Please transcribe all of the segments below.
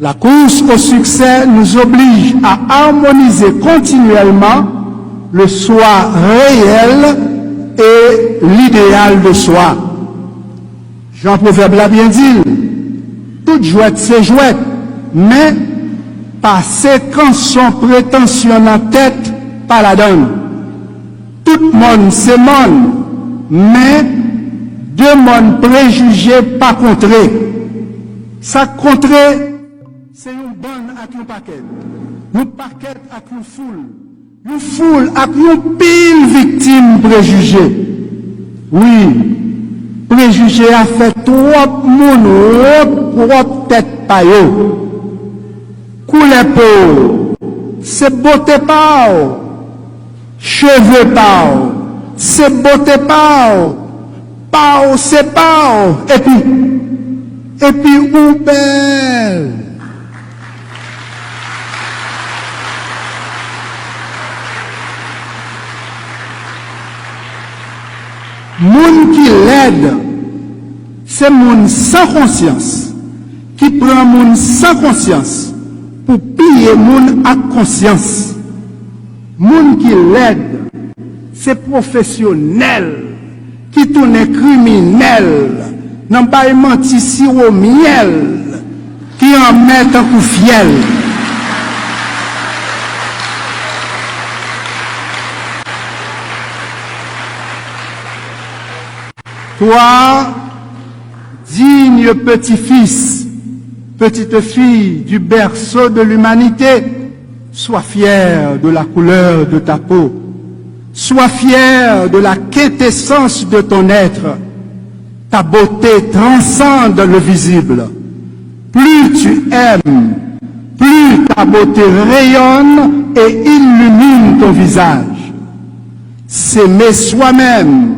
La course au succès nous oblige à harmoniser continuellement le soi réel et l'idéal de soi. Jean Proverbe l'a bien dit, toute jouette c'est jouette, mais par séquence son prétention en tête, pas la donne. Tout monde c'est monde, mais deux mondes préjugés pas contrés. Ça contré, c'est une bonne avec un paquet. Un paquet avec une foule. Une foule avec une pile victime préjugée. Oui, préjugé a fait trop moun, trop tête payo. Couleur peau, c'est beauté pao. Cheveux pao, c'est beauté pao. Pao, c'est pao. Et puis, ou belle. Moun qui l'aide, c'est moun sans conscience, qui prend moun sans conscience pour piller moun à conscience. Moun qui l'aide, c'est professionnel, qui tourne criminel, n'ont pas menti si au miel, qui en met un coup fiel. Toi, digne petit-fils, petite fille du berceau de l'humanité, sois fier de la couleur de ta peau, sois fier de la quintessence de ton être. Ta beauté transcende le visible. Plus tu aimes, plus ta beauté rayonne et illumine ton visage. S'aimer soi-même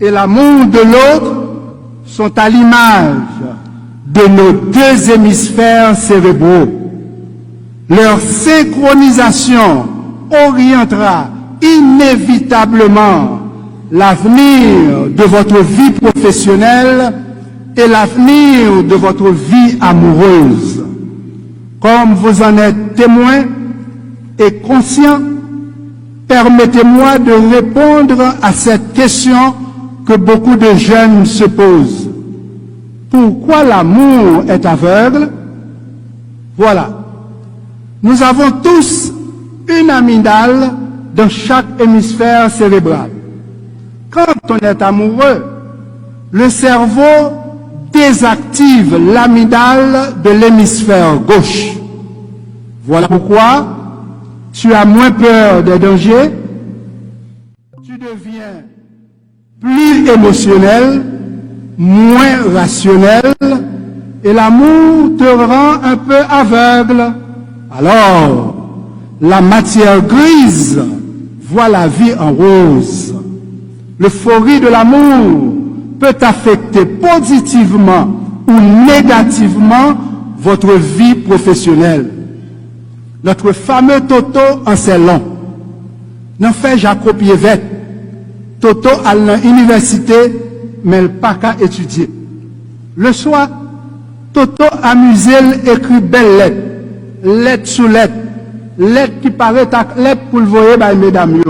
et l'amour de l'autre sont à l'image de nos deux hémisphères cérébraux. Leur synchronisation orientera inévitablement l'avenir de votre vie professionnelle et l'avenir de votre vie amoureuse. Comme vous en êtes témoin et conscient, permettez-moi de répondre à cette question que beaucoup de jeunes se posent. Pourquoi l'amour est aveugle? Voilà. Nous avons tous une amygdale dans chaque hémisphère cérébral. Quand on est amoureux, le cerveau désactive l'amygdale de l'hémisphère gauche. Voilà pourquoi tu as moins peur des dangers, tu deviens plus émotionnel, moins rationnel, et l'amour te rend un peu aveugle. Alors, la matière grise voit la vie en rose. L'euphorie de l'amour peut affecter positivement ou négativement votre vie professionnelle. Notre fameux Toto en c'est long. N'en fait Jacob Yvette. Toto à l'université, mais elle n'a pas qu'à étudier. Le soir, Toto amusé écrit belle lettre, lettre sous lettre, lettre qui paraît lettre pour le voyer par mesdames.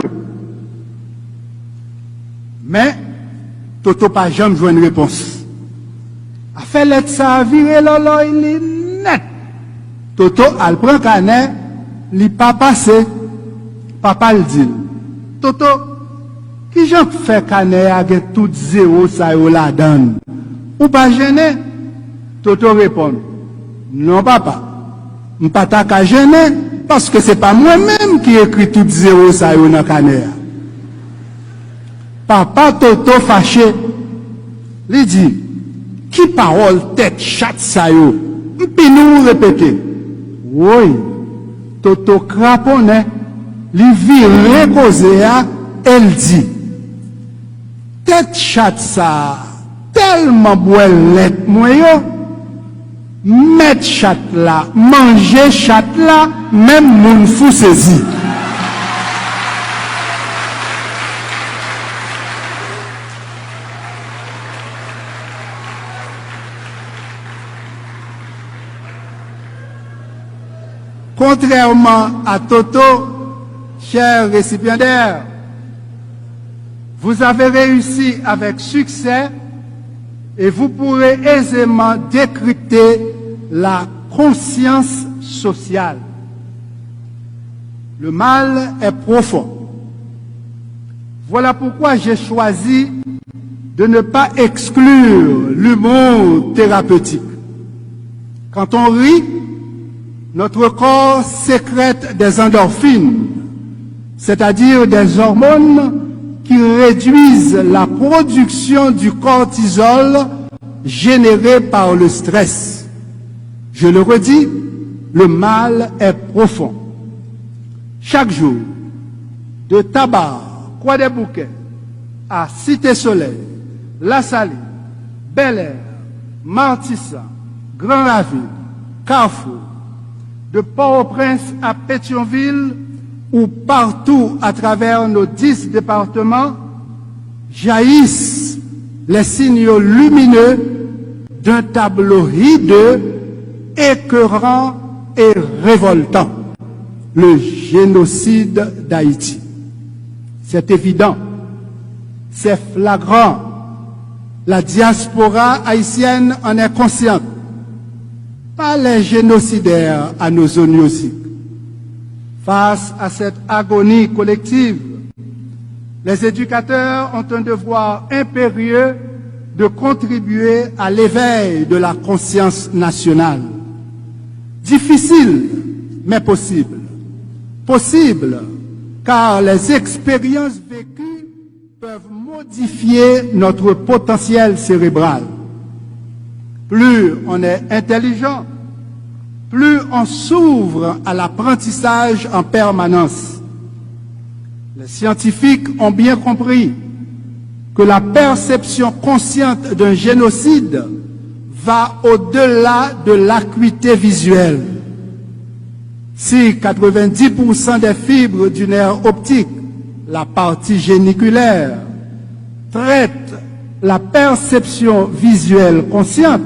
Mais Toto pas jamais joué une réponse. A fait lettre ça a viré lolo, il est net. Toto elle prend canet, il pas passé. Papa le dit. Toto, qui j'en fait canet avec tout zéro ça yo la donne? Ou pas gêné? Toto répond. Non papa, m'pas ta ka gêné parce que c'est pas moi-même qui écrit tout zéro ça yo dans canet. Papa Toto fâché, lui dit, qui parole tête chatte ça yo? Puis nous répéter. Oui, Toto craponnet, lui vire causé à, elle dit, tête chatte ça, tellement boilette moi yo, mettre chatte là, manger chatte là, même moun fou saisi. Contrairement à Toto, chers récipiendaires, vous avez réussi avec succès et vous pourrez aisément décrypter la conscience sociale. Le mal est profond. Voilà pourquoi j'ai choisi de ne pas exclure l'humour thérapeutique. Quand on rit, notre corps sécrète des endorphines, c'est-à-dire des hormones qui réduisent la production du cortisol généré par le stress. Je le redis, le mal est profond. Chaque jour, de Tabar, Croix-des-Bouquets, à Cité-Soleil, La Saline, Bel-Air, Martissa, Grand-Ravine, Carrefour, de Port-au-Prince à Pétionville ou partout à travers nos 10 départements, jaillissent les signaux lumineux d'un tableau hideux, écœurant et révoltant, le génocide d'Haïti. C'est évident, c'est flagrant, la diaspora haïtienne en est consciente, pas les génocidaires à nos zones aussi. Face à cette agonie collective, les éducateurs ont un devoir impérieux de contribuer à l'éveil de la conscience nationale. Difficile, mais possible. Possible, car les expériences vécues peuvent modifier notre potentiel cérébral. Plus on est intelligent, plus on s'ouvre à l'apprentissage en permanence. Les scientifiques ont bien compris que la perception consciente d'un génocide va au-delà de l'acuité visuelle. Si 90% des fibres du nerf optique, la partie géniculaire, traitent la perception visuelle consciente,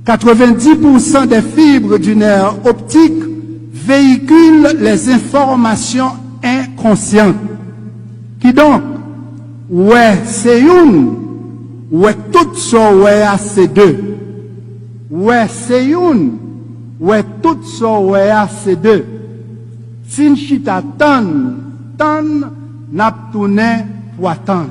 90% des fibres du nerf optique véhiculent les informations inconscientes. Qui donc, ouais, c'est une, ouais, tout ça, ouais, c'est deux. Ouais, c'est une, ouais, tout ça, ouais, c'est deux. Sin chita tan, n'aptoune pour tan.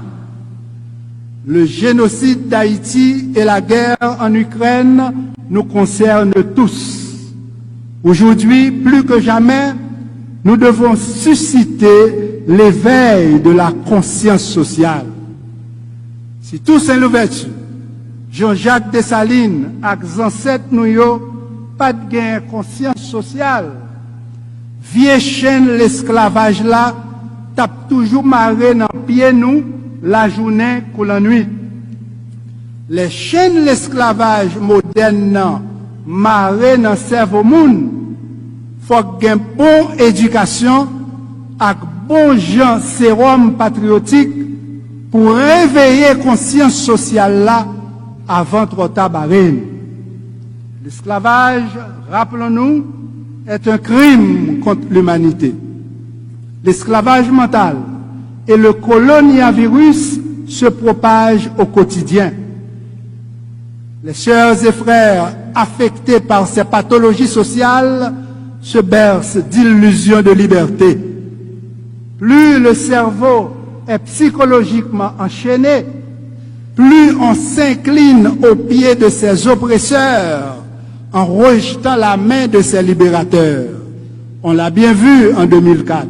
Le génocide d'Haïti et la guerre en Ukraine nous concernent tous. Aujourd'hui, plus que jamais, nous devons susciter l'éveil de la conscience sociale. Si tous ces l'ouverture, Jean-Jacques Dessalines, avec ancêtres nous pas de gain conscience sociale, vieille chaîne l'esclavage là, tape toujours maré dans pied nous, la journée ou la nuit. Les chaînes l'esclavage moderne maré dans le cerveau monde, faut qu'il bonne éducation avec bon gens sérum patriotique pour réveiller conscience sociale là avant trop tard. L'esclavage, rappelons-nous, est un crime contre l'humanité. L'esclavage mental et le coloniavirus se propagent au quotidien. Les sœurs et frères affectés par ces pathologies sociales se bercent d'illusions de liberté. Plus le cerveau est psychologiquement enchaîné, plus on s'incline aux pieds de ses oppresseurs en rejetant la main de ses libérateurs. On l'a bien vu en 2004.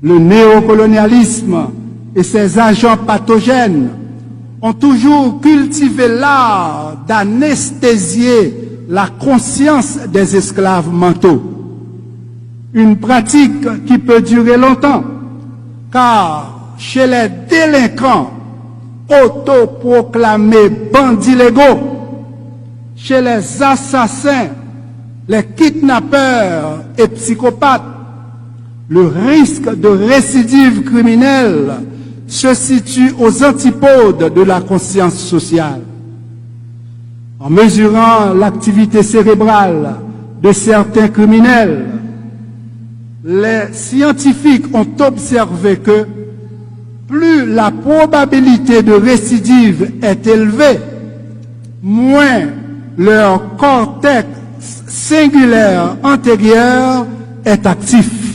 Le néocolonialisme et ses agents pathogènes ont toujours cultivé l'art d'anesthésier la conscience des esclaves mentaux. Une pratique qui peut durer longtemps, car chez les délinquants autoproclamés bandits légaux, chez les assassins, les kidnappeurs et psychopathes, le risque de récidive criminelle se situe aux antipodes de la conscience sociale. En mesurant l'activité cérébrale de certains criminels. Les scientifiques ont observé que plus la probabilité de récidive est élevée, moins leur cortex singulaire antérieur est actif.